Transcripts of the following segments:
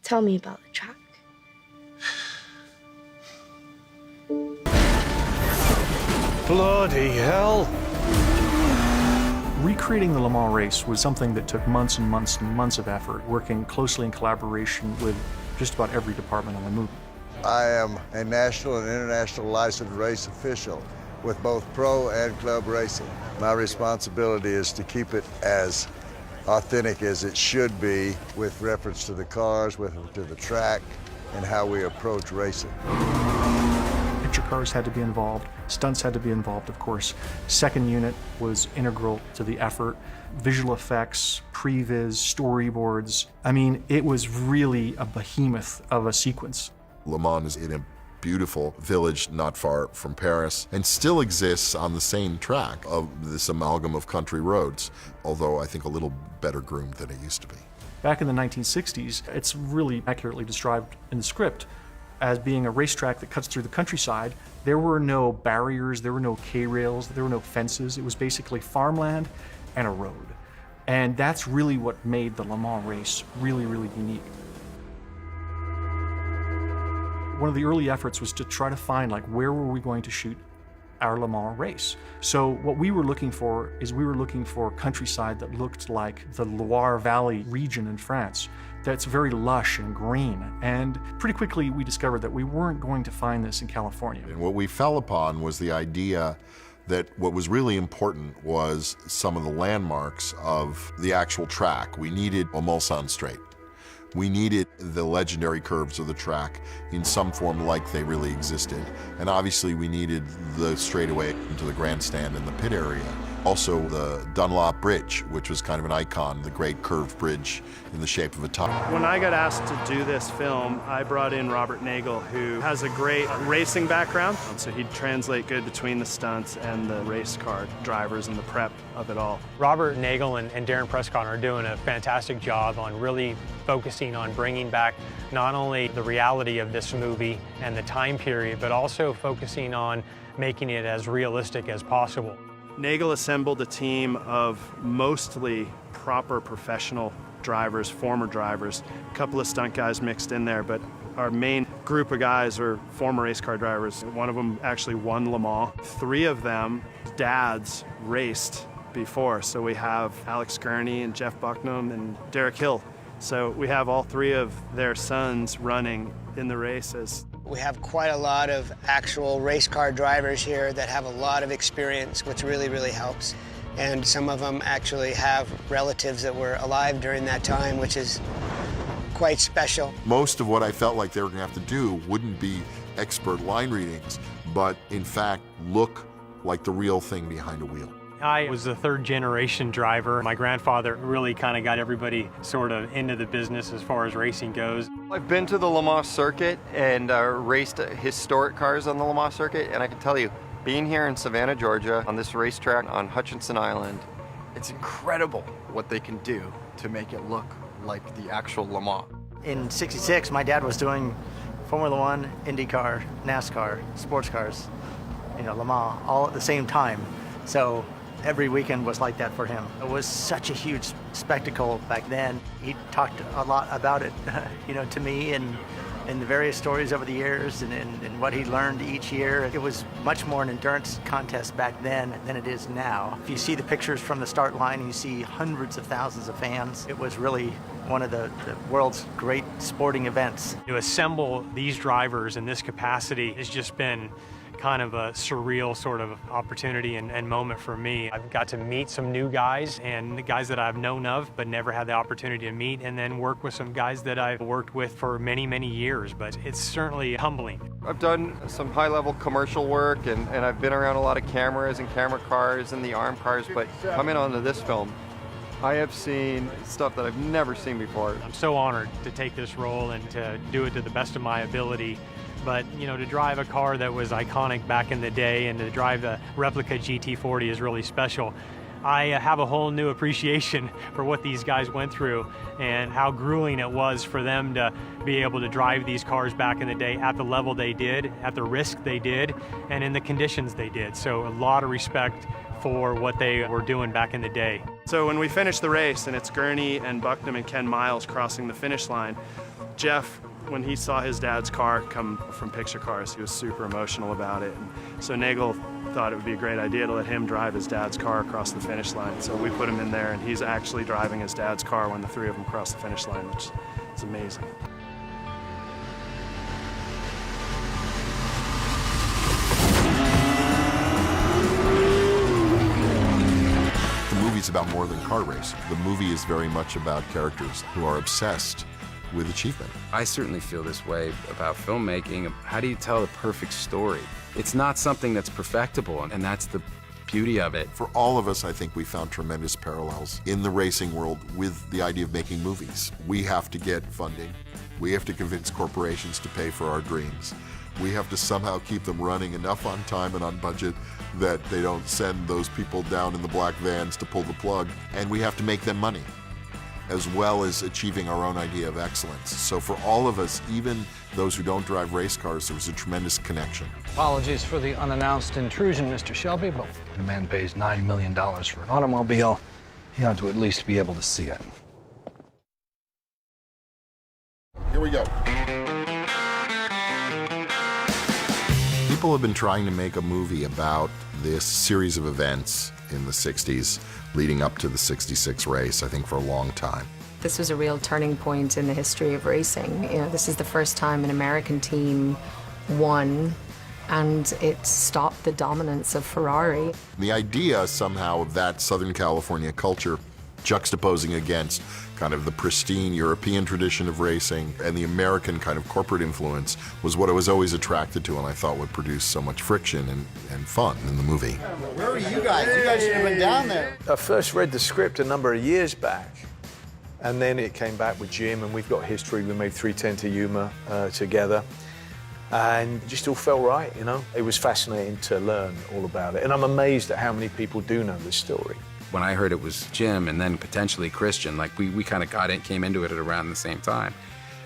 Tell me about the track. Bloody hell! Recreating the Le Mans race was something that took months and months and months of effort, working closely in collaboration with just about every department on the movie. I am a national and international licensed race official with both pro and club racing. My responsibility is to keep it as authentic as it should be with reference to the cars, with to the track, and how we approach racing. Picture cars had to be involved, stunts had to be involved, of course. Second unit was integral to the effort. Visual effects, previs, storyboards. I mean, it was really a behemoth of a sequence. Le Mans is in a beautiful village not far from Paris and still exists on the same track of this amalgam of country roads, although I think a little better groomed than it used to be. Back in the 1960s, it's really accurately described in the script as being a racetrack that cuts through the countryside. There were no barriers, there were no K-rails, there were no fences. It was basically farmland and a road. And that's really what made the Le Mans race really, really unique. One of the early efforts was to try to find, like, where were we going to shoot our Le Mans race? So what we were looking for is countryside that looked like the Loire Valley region in France, that's very lush and green. And pretty quickly we discovered that we weren't going to find this in California. And what we fell upon was the idea that what was really important was some of the landmarks of the actual track. We needed a Mulsanne Straight. We needed the legendary curves of the track in some form like they really existed. And obviously we needed the straightaway into the grandstand and the pit area. Also the Dunlop Bridge, which was kind of an icon, the great curved bridge in the shape of a top. When I got asked to do this film, I brought in Robert Nagel, who has a great racing background. So he'd translate good between the stunts and the race car drivers and the prep of it all. Robert Nagel and Darren Prescott are doing a fantastic job on really focusing on bringing back not only the reality of this movie and the time period, but also focusing on making it as realistic as possible. Nagel assembled a team of mostly proper professional drivers, former drivers, a couple of stunt guys mixed in there, but our main group of guys are former race car drivers. One of them actually won Le Mans. 3 of them, dads, raced before. So we have Alex Gurney and Jeff Bucknam and Derek Hill. So we have all 3 of their sons running in the races. We have quite a lot of actual race car drivers here that have a lot of experience, which really, really helps. And some of them actually have relatives that were alive during that time, which is quite special. Most of what I felt like they were gonna have to do wouldn't be expert line readings, but in fact look like the real thing behind a wheel. I was the 3rd generation driver. My grandfather really kind of got everybody sort of into the business as far as racing goes. I've been to the Le Mans circuit and raced historic cars on the Le Mans circuit, and I can tell you, being here in Savannah, Georgia, on this racetrack on Hutchinson Island, it's incredible what they can do to make it look like the actual Le Mans. In '66, my dad was doing Formula One, IndyCar, NASCAR, sports cars, Le Mans, all at the same time. So every weekend was like that for him. It was such a huge spectacle back then. He talked a lot about it, to me and the various stories over the years and what he learned each year. It was much more an endurance contest back then than it is now. If you see the pictures from the start line, you see hundreds of thousands of fans. It was really one of the world's great sporting events. To assemble these drivers in this capacity has just been kind of a surreal sort of opportunity and moment for me. I've got to meet some new guys and the guys that I've known of but never had the opportunity to meet, and then work with some guys that I've worked with for many, many years, but it's certainly humbling. I've done some high-level commercial work and I've been around a lot of cameras and camera cars and the arm cars, but coming onto this film, I have seen stuff that I've never seen before. I'm so honored to take this role and to do it to the best of my ability. But, to drive a car that was iconic back in the day and to drive the replica GT40 is really special. I have a whole new appreciation for what these guys went through and how grueling it was for them to be able to drive these cars back in the day at the level they did, at the risk they did, and in the conditions they did. So a lot of respect for what they were doing back in the day. So when we finish the race and it's Gurney and Bucknam and Ken Miles crossing the finish line, Jeff, when he saw his dad's car come from Picture Cars, he was super emotional about it. And so Nagel thought it would be a great idea to let him drive his dad's car across the finish line. So we put him in there, and he's actually driving his dad's car when the three of them cross the finish line, which is amazing. It's about more than car racing. The movie is very much about characters who are obsessed with achievement. I certainly feel this way about filmmaking. How do you tell the perfect story? It's not something that's perfectible, and that's the beauty of it. For all of us, I think we found tremendous parallels in the racing world with the idea of making movies. We have to get funding. We have to convince corporations to pay for our dreams. We have to somehow keep them running enough on time and on budget that they don't send those people down in the black vans to pull the plug. And we have to make them money, as well as achieving our own idea of excellence. So for all of us, even those who don't drive race cars, there was a tremendous connection. Apologies for the unannounced intrusion, Mr. Shelby, but when a man pays $9 million for an automobile, he ought to at least be able to see it. Here we go. People have been trying to make a movie about this series of events in the 60s leading up to the 66 race, I think, for a long time. This was a real turning point in the history of racing. You know, this is the first time an American team won, and it stopped the dominance of Ferrari. The idea somehow of that Southern California culture juxtaposing against kind of the pristine European tradition of racing and the American kind of corporate influence was what I was always attracted to, and I thought would produce so much friction and fun in the movie. Where are you guys? You guys should have been down there. I first read the script a number of years back, and then it came back with Jim, and we've got history. We made 310 to Yuma together, and it just all felt right, you know? It was fascinating to learn all about it, and I'm amazed at how many people do know this story. When I heard it was Jim and then potentially Christian, like we kind of came into it at around the same time.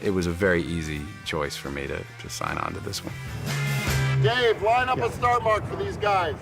It was a very easy choice for me to sign on to this one. Dave, line up a start mark for these guys.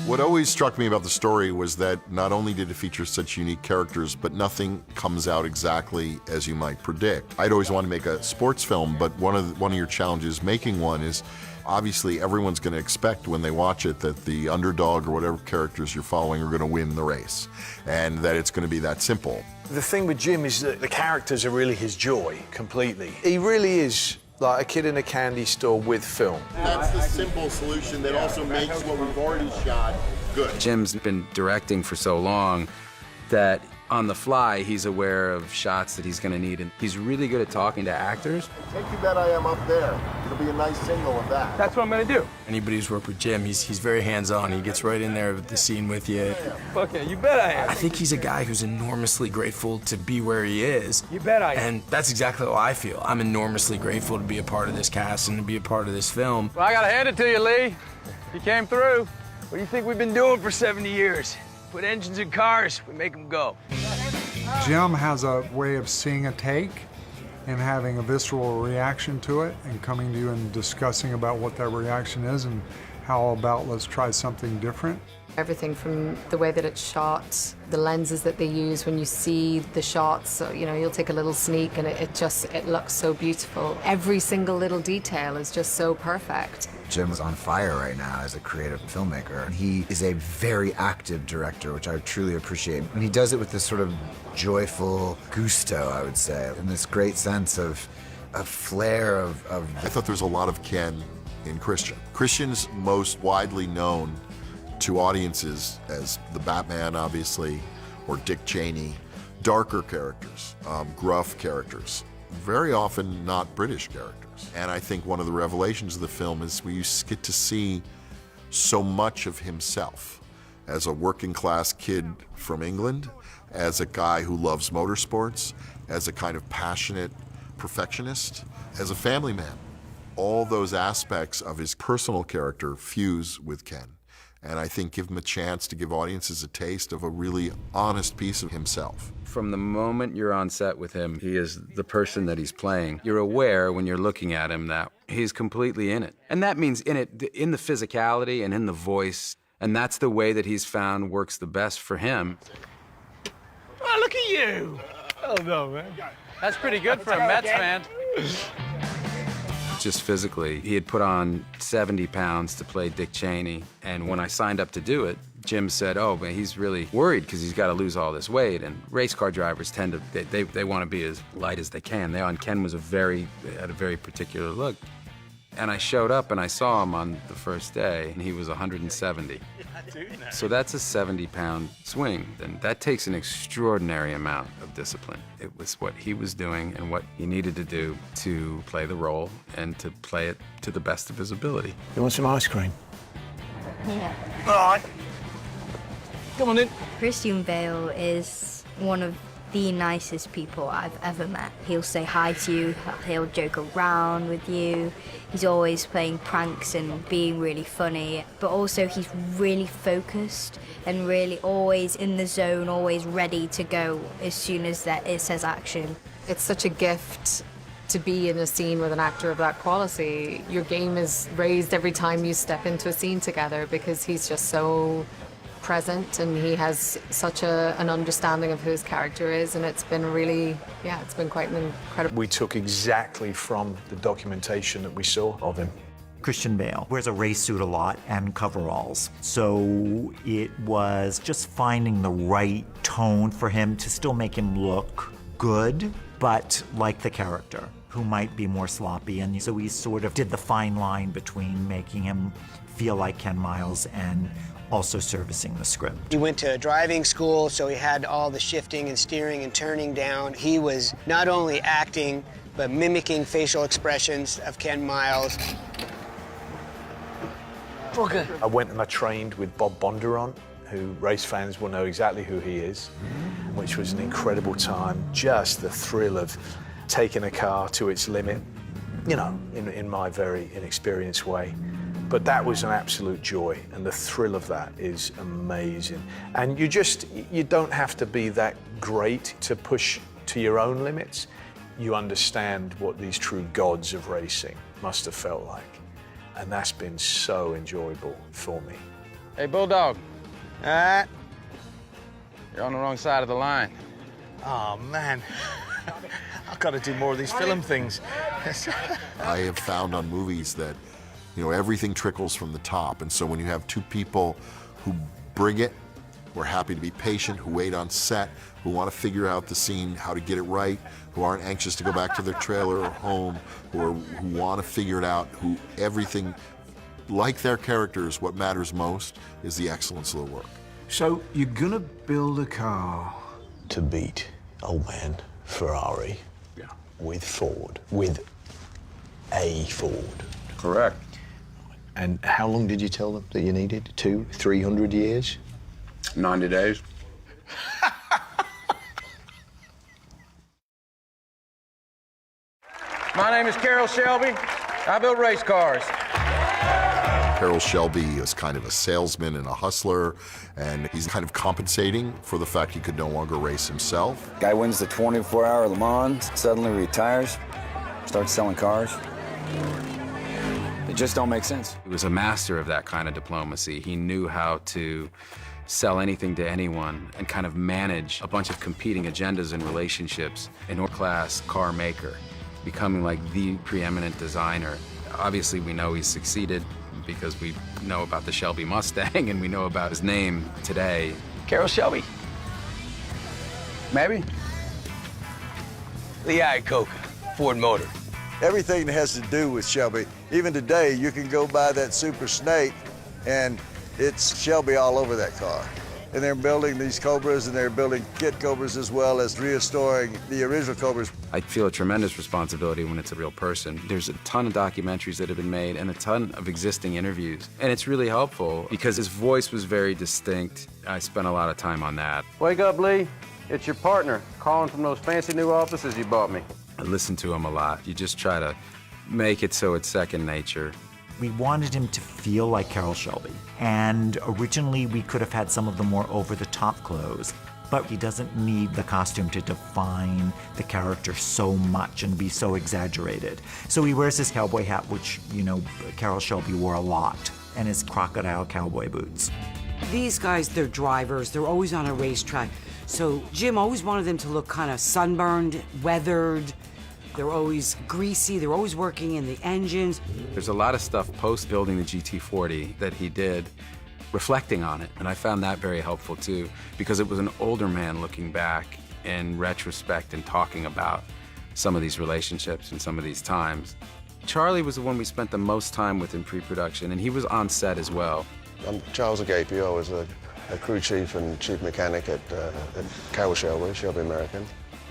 What always struck me about the story was that not only did it feature such unique characters, but nothing comes out exactly as you might predict. I'd always wanted to make a sports film, but one of your challenges making one is obviously everyone's going to expect when they watch it that the underdog or whatever characters you're following are going to win the race, and that it's going to be that simple. The thing with Jim is that the characters are really his joy, completely. He really is like a kid in a candy store with film. That's the simple solution that also makes what we've already shot good. Jim's been directing for so long that on the fly, he's aware of shots that he's going to need, and he's really good at talking to actors. Take you bet I am up there. It'll be a nice single of that. That's what I'm going to do. Anybody who's worked with Jim, he's very hands-on. He gets right in there with the scene with you. Fuck yeah, you bet I am. I think he's a guy who's enormously grateful to be where he is. You bet I am. And that's exactly how I feel. I'm enormously grateful to be a part of this cast and to be a part of this film. Well, I got to hand it to you, Lee. You came through. What do you think we've been doing for 70 years? Put engines in cars, we make them go. Jim has a way of seeing a take and having a visceral reaction to it and coming to you and discussing about what that reaction is and how about let's try something different. Everything from the way that it's shot, the lenses that they use when you see the shots, so, you know, you'll take a little sneak and it looks so beautiful. Every single little detail is just so perfect. Jim is on fire right now as a creative filmmaker. He is a very active director, which I truly appreciate. And he does it with this sort of joyful gusto, I would say, and this great sense of a flair of... I thought there was a lot of Ken in Christian. Christian's most widely known to audiences as the Batman, obviously, or Dick Cheney, darker characters, gruff characters, very often not British characters. And I think one of the revelations of the film is we get to see so much of himself as a working class kid from England, as a guy who loves motorsports, as a kind of passionate perfectionist, as a family man. All those aspects of his personal character fuse with Ken. And I think give him a chance to give audiences a taste of a really honest piece of himself. From the moment you're on set with him, he is the person that he's playing. You're aware when you're looking at him that he's completely in it. And that means in the physicality and in the voice. And that's the way that he's found works the best for him. Oh, look at you. Oh, no, man. That's pretty good for a Mets fan. Just physically, he had put on 70 pounds to play Dick Cheney, and when I signed up to do it, Jim said, oh, man, he's really worried because he's got to lose all this weight, and race car drivers tend to, they want to be as light as they can. Ken was had a very particular look. And I showed up and I saw him on the first day, and he was 170. So that's a 70-pound swing, and that takes an extraordinary amount of discipline. It was what he was doing and what he needed to do to play the role and to play it to the best of his ability. You want some ice cream? Yeah. All right. Come on in. Christian Bale is one of the nicest people I've ever met. He'll say hi to you, he'll joke around with you. He's always playing pranks and being really funny, but also he's really focused and really always in the zone, always ready to go as soon as it says action. It's such a gift to be in a scene with an actor of that quality. Your game is raised every time you step into a scene together because he's just so present and he has such an understanding of who his character is, and it's been really, it's been quite incredible. We took exactly from the documentation that we saw of him. Christian Bale wears a race suit a lot and coveralls, so it was just finding the right tone for him to still make him look good, but like the character, who might be more sloppy, and so we sort of did the fine line between making him feel like Ken Miles and also servicing the script. He went to driving school, so he had all the shifting and steering and turning down. He was not only acting, but mimicking facial expressions of Ken Miles. Okay. I went and I trained with Bob Bondurant, who race fans will know exactly who he is, which was an incredible time. Just the thrill of taking a car to its limit, in my very inexperienced way. But that was an absolute joy, and the thrill of that is amazing. And you don't have to be that great to push to your own limits. You understand what these true gods of racing must have felt like. And that's been so enjoyable for me. Hey, Bulldog. You're on the wrong side of the line. Oh, man. I've got to do more of these film things. I have found on movies that everything trickles from the top, and so when you have two people who bring it, who are happy to be patient, who wait on set, who want to figure out the scene, how to get it right, who aren't anxious to go back to their trailer or home, who want to figure it out, who everything, like their characters, what matters most is the excellence of the work. So you're gonna build a car to beat old man Ferrari with Ford, with a Ford. Correct. And how long did you tell them that you needed? 200, 300 years? 90 days. My name is Carroll Shelby. I build race cars. Carroll Shelby is kind of a salesman and a hustler, and he's kind of compensating for the fact he could no longer race himself. Guy wins the 24-hour Le Mans, suddenly retires, starts selling cars. It just don't make sense. He was a master of that kind of diplomacy. He knew how to sell anything to anyone and kind of manage a bunch of competing agendas and relationships. An world-class car maker, becoming like the preeminent designer. Obviously, we know he's succeeded because we know about the Shelby Mustang and we know about his name today. Carroll Shelby. Maybe? The Iacocca, Ford Motor. Everything that has to do with Shelby. Even today, you can go buy that Super Snake and it's Shelby all over that car. And they're building these Cobras and they're building kit Cobras as well as restoring the original Cobras. I feel a tremendous responsibility when it's a real person. There's a ton of documentaries that have been made and a ton of existing interviews. And it's really helpful because his voice was very distinct. I spent a lot of time on that. Wake up, Lee. It's your partner calling from those fancy new offices you bought me. I listen to him a lot. You just try to make it so it's second nature. We wanted him to feel like Carroll Shelby. And originally we could have had some of the more over-the-top clothes, but he doesn't need the costume to define the character so much and be so exaggerated. So he wears his cowboy hat, which, Carroll Shelby wore a lot, and his crocodile cowboy boots. These guys, they're drivers. They're always on a racetrack. So Jim always wanted them to look kind of sunburned, weathered, They're always greasy, they're always working in the engines. There's a lot of stuff post-building the GT40 that he did reflecting on it, and I found that very helpful too, because it was an older man looking back in retrospect and talking about some of these relationships and some of these times. Charlie was the one we spent the most time with in pre-production, and he was on set as well. I'm Charles Agape. I was a crew chief and chief mechanic at Carroll Shelby American.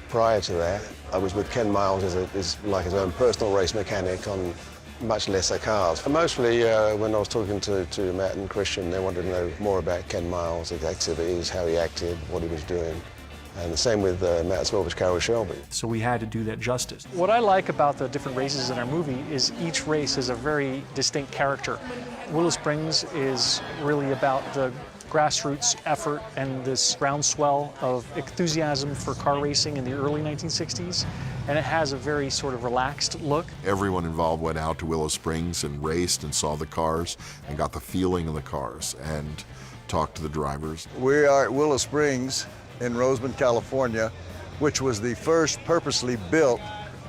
Prior to that, I was with Ken Miles as like his own personal race mechanic on much lesser cars. And mostly when I was talking to Matt and Christian, they wanted to know more about Ken Miles, his activities, how he acted, what he was doing. And the same with Matt Smilver's Carroll Shelby. So we had to do that justice. What I like about the different races in our movie is each race has a very distinct character. Willow Springs is really about the grassroots effort and this groundswell of enthusiasm for car racing in the early 1960s. And it has a very sort of relaxed look. Everyone involved went out to Willow Springs and raced and saw the cars and got the feeling of the cars and talked to the drivers. We are at Willow Springs in Roseman, California, which was the first purposely built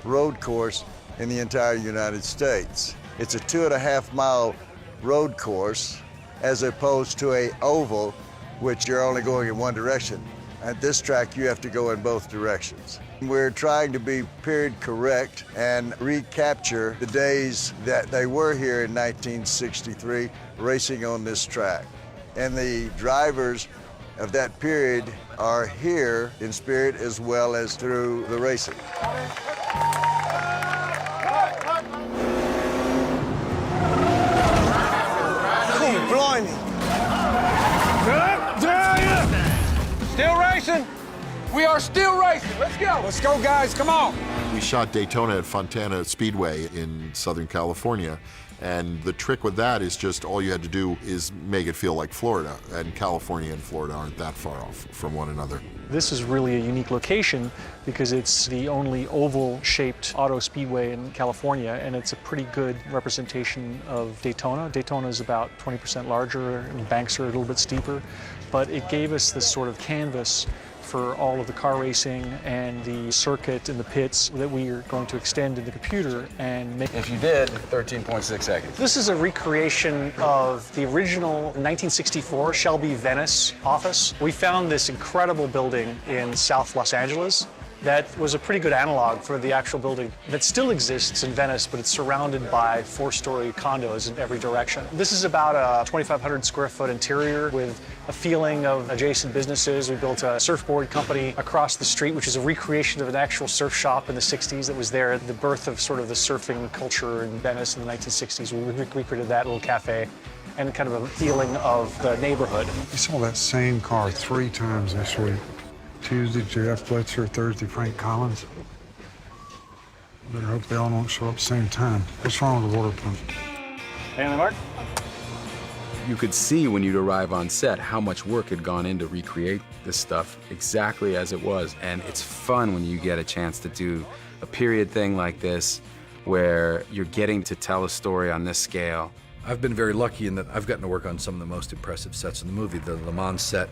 road course in the entire United States. It's a 2.5-mile road course as opposed to an oval, which you're only going in one direction. At this track, you have to go in both directions. We're trying to be period correct and recapture the days that they were here in 1963 racing on this track. And the drivers of that period are here in spirit as well as through the racing. Cool, blimey. Still racing? We are still racing. Let's go. Let's go, guys. Come on. We shot Daytona at Fontana Speedway in Southern California. And the trick with that is just all you had to do is make it feel like Florida. And California and Florida aren't that far off from one another. This is really a unique location because it's the only oval-shaped auto speedway in California, and it's a pretty good representation of Daytona. Daytona is about 20% larger, and the banks are a little bit steeper, but it gave us this sort of canvas for all of the car racing and the circuit and the pits that we are going to extend in the computer and make. If you did, 13.6 seconds. This is a recreation of the original 1964 Shelby Venice office. We found this incredible building in South Los Angeles that was a pretty good analog for the actual building that still exists in Venice, but it's surrounded by 4-story condos in every direction. This is about a 2,500 square foot interior with a feeling of adjacent businesses. We built a surfboard company across the street, which is a recreation of an actual surf shop in the 60s that was there at the birth of sort of the surfing culture in Venice in the 1960s. We recreated that little cafe and kind of a feeling of the neighborhood. We saw that same car 3 times this week. Tuesday, Jeff Blitzer, Thursday, Frank Collins. Better hope they all don't show up at the same time. What's wrong with the water pump? And the mark? You could see when you'd arrive on set how much work had gone in to recreate this stuff exactly as it was. And it's fun when you get a chance to do a period thing like this where you're getting to tell a story on this scale. I've been very lucky in that I've gotten to work on some of the most impressive sets in the movie. The Le Mans set,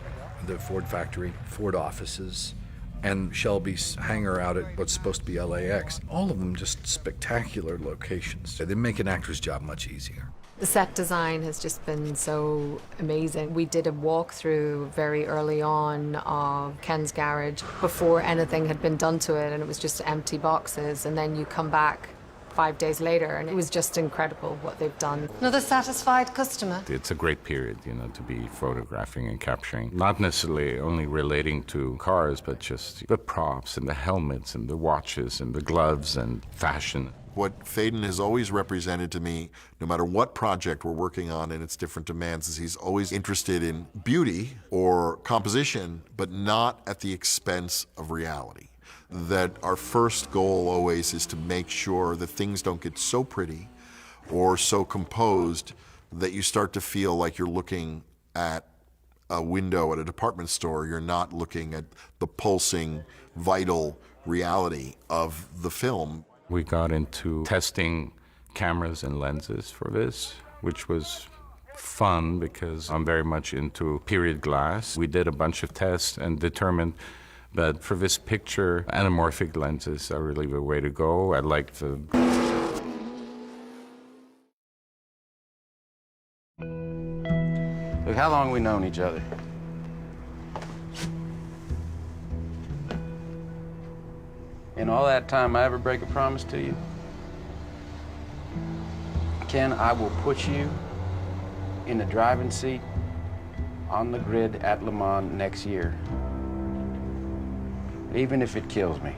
the Ford factory, Ford offices, and Shelby's hangar out at what's supposed to be LAX. All of them just spectacular locations. They make an actor's job much easier. The set design has just been so amazing. We did a walkthrough very early on of Ken's garage before anything had been done to it, and it was just empty boxes. And then you come back 5 days later, and it was just incredible what they've done. Another satisfied customer. It's a great period, to be photographing and capturing. Not necessarily only relating to cars, but just the props and the helmets and the watches and the gloves and fashion. What Faden has always represented to me, no matter what project we're working on and its different demands, is he's always interested in beauty or composition, but not at the expense of reality. That our first goal always is to make sure that things don't get so pretty or so composed that you start to feel like you're looking at a window at a department store. You're not looking at the pulsing, vital reality of the film. We got into testing cameras and lenses for this, which was fun because I'm very much into period glass. We did a bunch of tests and determined But for this picture, anamorphic lenses are really the way to go. I like the... Look, how long we known each other? In all that time, I ever break a promise to you? Ken, I will put you in the driving seat on the grid at Le Mans next year, even if it kills me.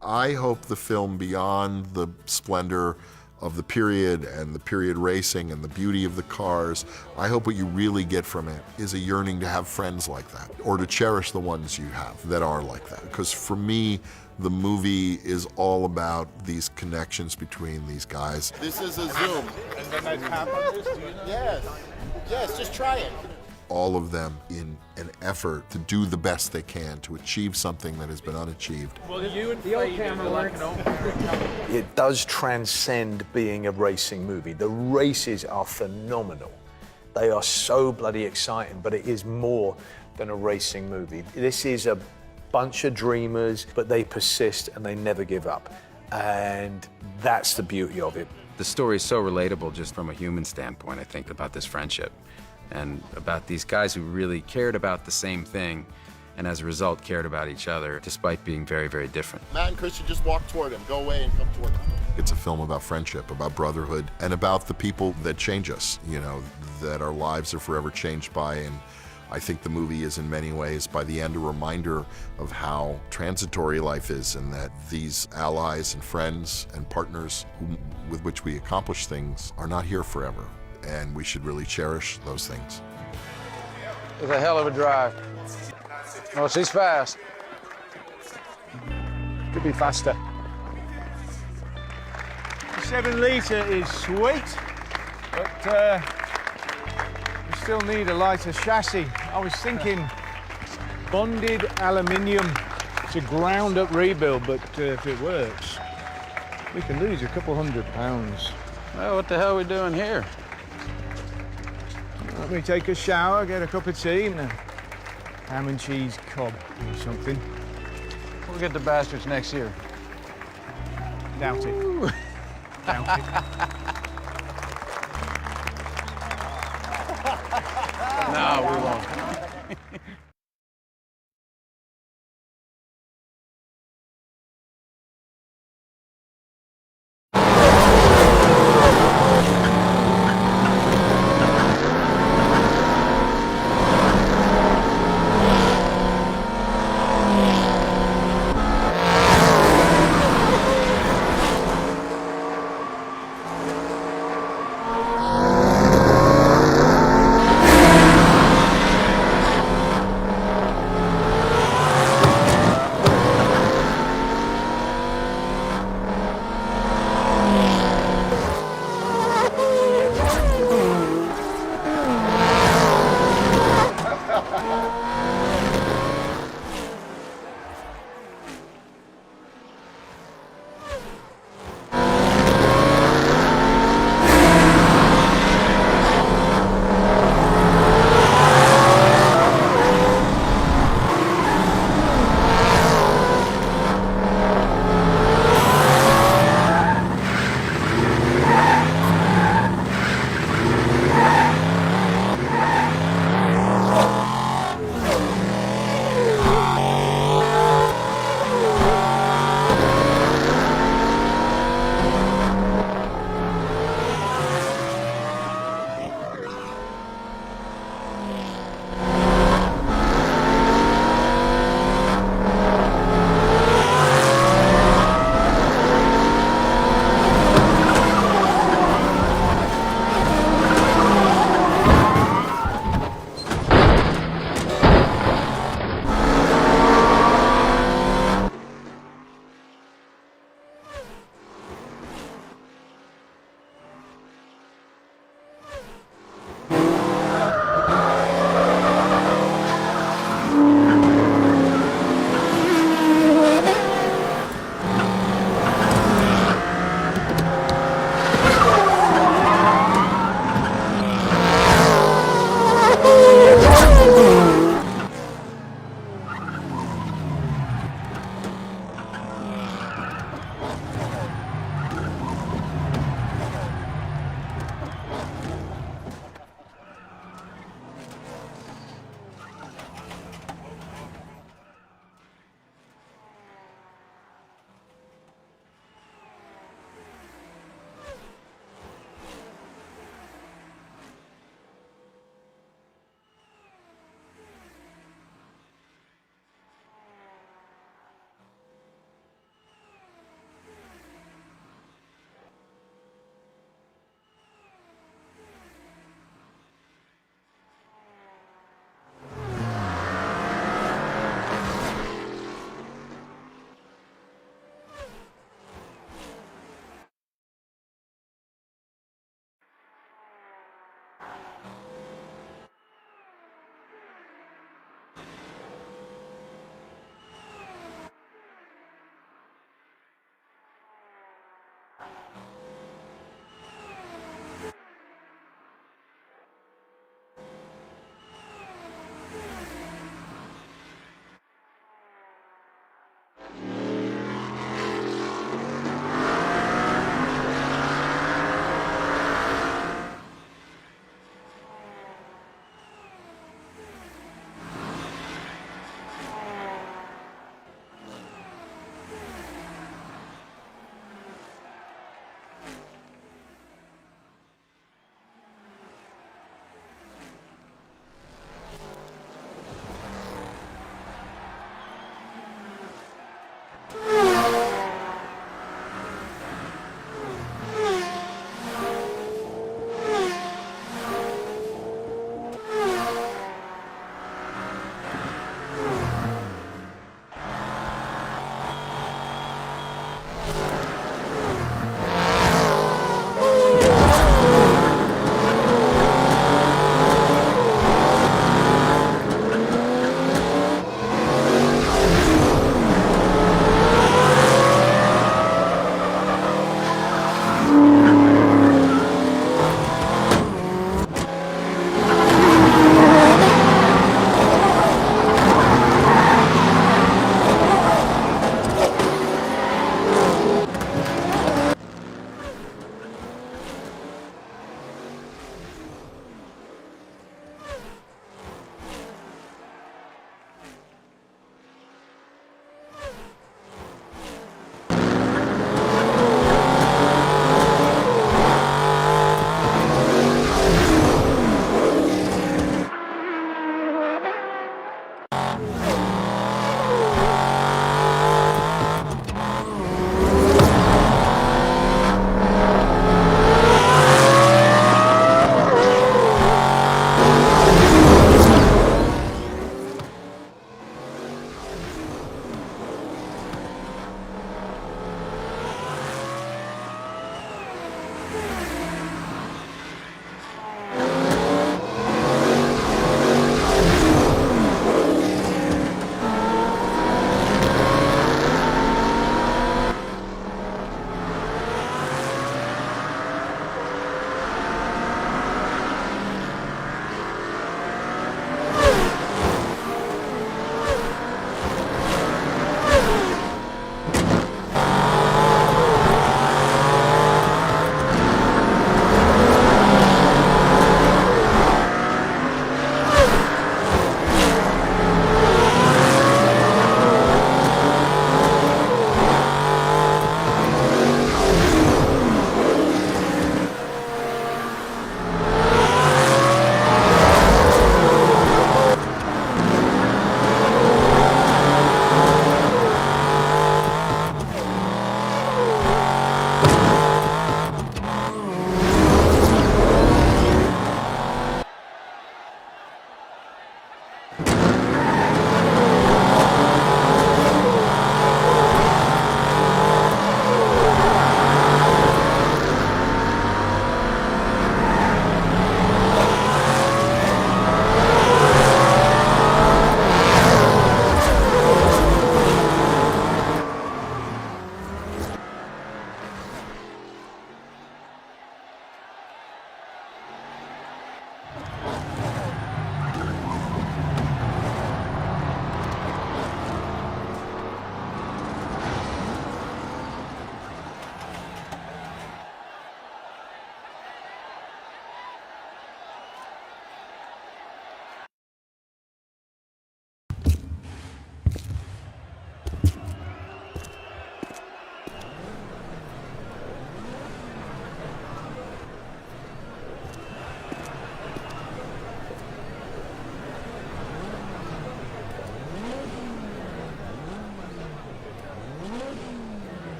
I hope the film, beyond the splendor of the period and the period racing and the beauty of the cars, I hope what you really get from it is a yearning to have friends like that, or to cherish the ones you have that are like that. Because for me, the movie is all about these connections between these guys. This is a zoom. And then I tap on this, do you know? Yes. Yes, just try it. All of them in an effort to do the best they can to achieve something that has been unachieved. Well, you and the old camera works. It does transcend being a racing movie. The races are phenomenal. They are so bloody exciting, but it is more than a racing movie. This is a bunch of dreamers, but they persist and they never give up. And that's the beauty of it. The story is so relatable just from a human standpoint, I think, about this friendship and about these guys who really cared about the same thing and as a result cared about each other despite being very, very different. Matt and Chris should just walk toward him, go away and come toward him. It's a film about friendship, about brotherhood, and about the people that change us, you know, that our lives are forever changed by. And I think the movie is in many ways, by the end, a reminder of how transitory life is, and that these allies and friends and partners with which we accomplish things are not here forever. And we should really cherish those things. It's a hell of a drive. Oh, she's fast. Could be faster. The 7-litre is sweet, but we still need a lighter chassis. I was thinking bonded aluminium. It's a ground-up rebuild, but if it works, we can lose a couple £100. Well, what the hell are we doing here? Let me take a shower, get a cup of tea, and a ham and cheese cob or something. We'll get the bastards next year. Doubt it. Doubt it. No, we won't.